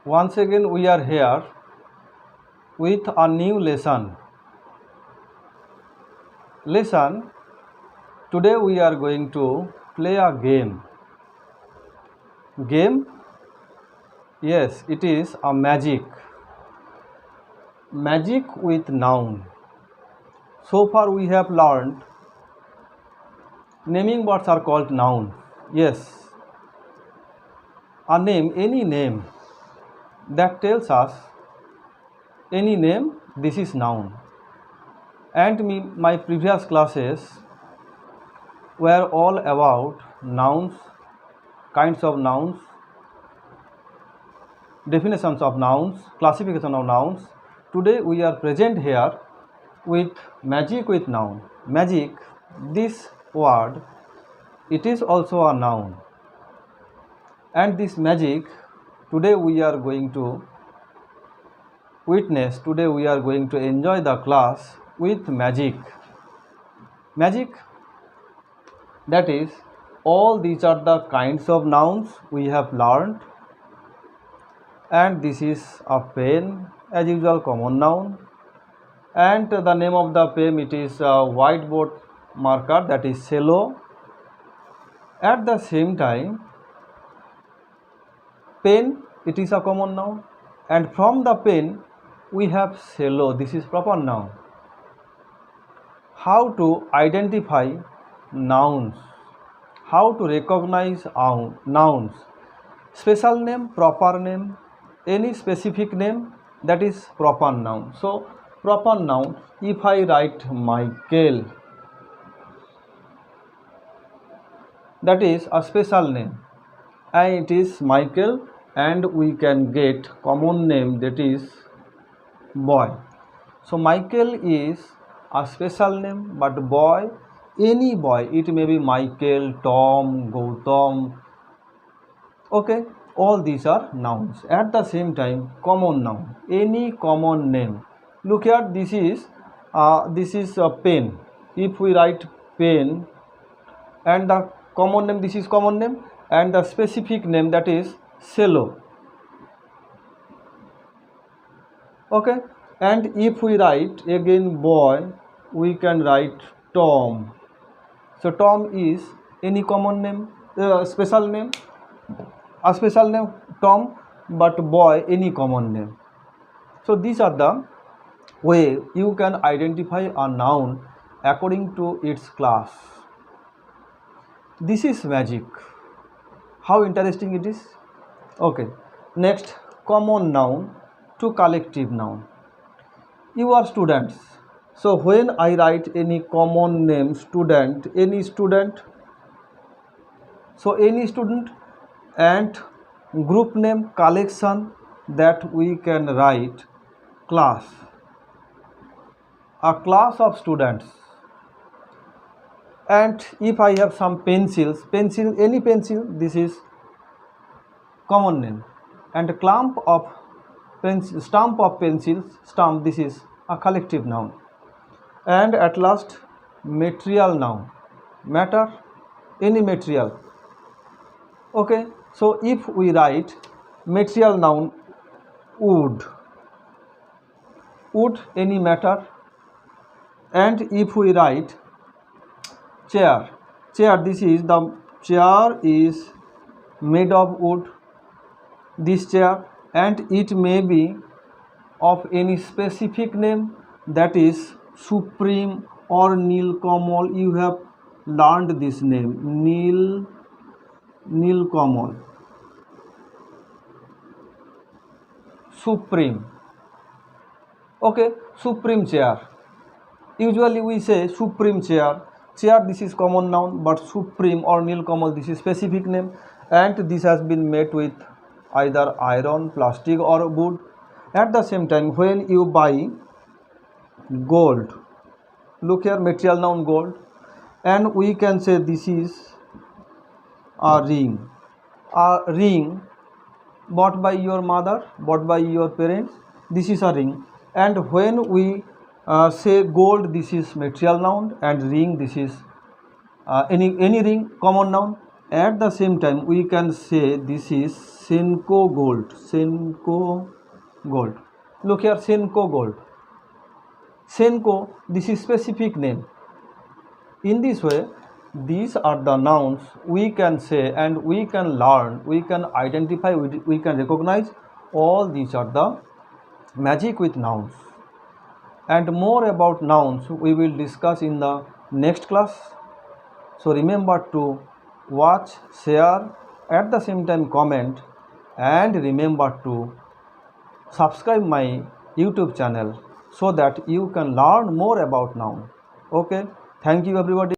Once again we are here with a new lesson. Today we are going to play a game. Game? Yes, it is a magic. Magic with noun. So far we have learned naming words are called noun. Yes, a name, any name that tells us any name, this is noun. And my previous classes were all about nouns, kinds of nouns, definitions of nouns, classification of nouns. Today we are present here with magic with noun. Magic, this word, it is also a noun. And this magic, today we are going to witness, today we are going to enjoy the class with magic. Magic, that is, all these are the kinds of nouns we have learned. And this is a pen, as usual, common noun. And the name of the pen, it is a whiteboard marker, that is cello. At the same time, pen, it is a common noun. And from the pen, we have cello, this is proper noun. How to identify nouns, how to recognize nouns, special name, proper name, any specific name, that is proper noun. So proper noun, if I write Michael, that is a special name, and it is Michael, and we can get common name, that is boy. So Michael is a special name, but boy, any boy, it may be Michael, Tom, Gautam, okay, all these are nouns. At the same time, common noun, any common name. Look here, this is a pen. If we write pen, and the common name, this is common name, and the specific name, that is cello, okay. And if we write again boy, we can write Tom. So Tom is any common name, special name, a special name Tom, but boy, any common name. So these are the way you can identify a noun according to its class. This is magic. How interesting it is. Okay, next, common noun to collective noun. You are students. So when I write any common name, student, any student, so any student, and group name, collection, that we can write class, a class of students. And if I have some pencils, any pencil, this is common name, and a clump of pencil, stump of pencils, stump, this is a collective noun. And at last, material noun, matter, any material, okay. So if we write material noun, wood, any matter. And if we write chair, this is the chair is made of wood, this chair, and it may be of any specific name, that is Supreme or Nilkamal. You have learned this name, Nilkamal, Supreme, okay, Supreme chair. Usually we say Supreme chair, this is common noun, but Supreme or Nilkamal, this is specific name, and this has been made with either iron, plastic, or wood. At the same time, when you buy gold, look here, material noun, gold, and we can say this is a ring, bought by your mother, bought by your parents, this is a ring. And when we say gold, this is material noun, and ring, this is any ring, common noun. At the same time, we can say this is Senko gold. Senko gold. Look here, Senko gold. Senko, this is specific name. In this way, these are the nouns we can say and we can learn, we can identify, we can recognize. All these are the magic with nouns. And more about nouns we will discuss in the next class. So remember to watch, share, at the same time comment, and remember to subscribe my YouTube channel so that you can learn more about noun. Okay, thank you everybody.